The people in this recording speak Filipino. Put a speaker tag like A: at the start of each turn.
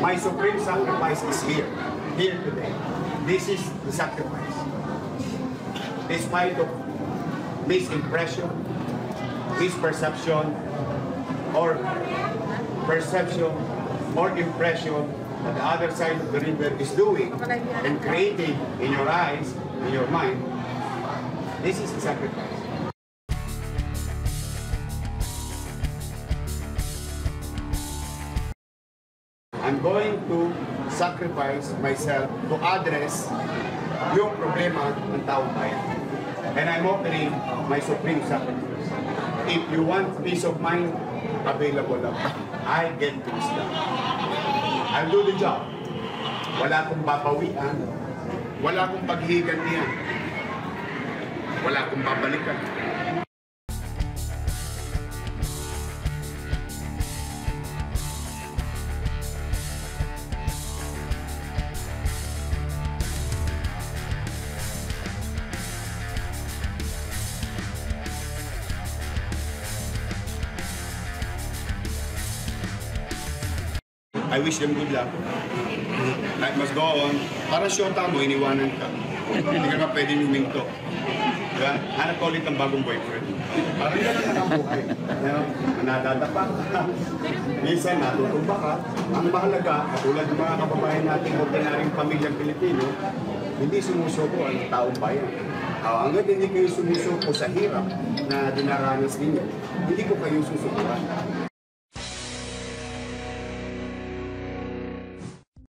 A: My supreme sacrifice is here today. This is the sacrifice. Despite of misimpression, misperception, or perception or impression that the other side of the river is doing and creating in your eyes, in your mind, this is the sacrifice. I'm going to sacrifice myself to address yung problema ng taong bayan. And I'm offering my supreme sacrifice. If you want peace of mind, available lang. I get things done. I'll do the job. Wala akong babawian. Wala akong paghihigantihan. Wala akong babalikan. I wish them good luck. Life must go on. Para shota mo, iniwanan ka. Hindi ka na pwedeng huminto. Diba? Hanap ka ulit ang bagong boyfriend. Parang gano'n na ang buhay. Nadadapa ka. Minsan natutumba ka. Ang mahalaga, katulad ng mga kababayan natin, ordinaryong pamilyang Pilipino, hindi sumusuko ang taong bayan. Hanggang hindi kayo sumusuko sa hirap na dinaranas ninyo, hindi ko kayo susukuran.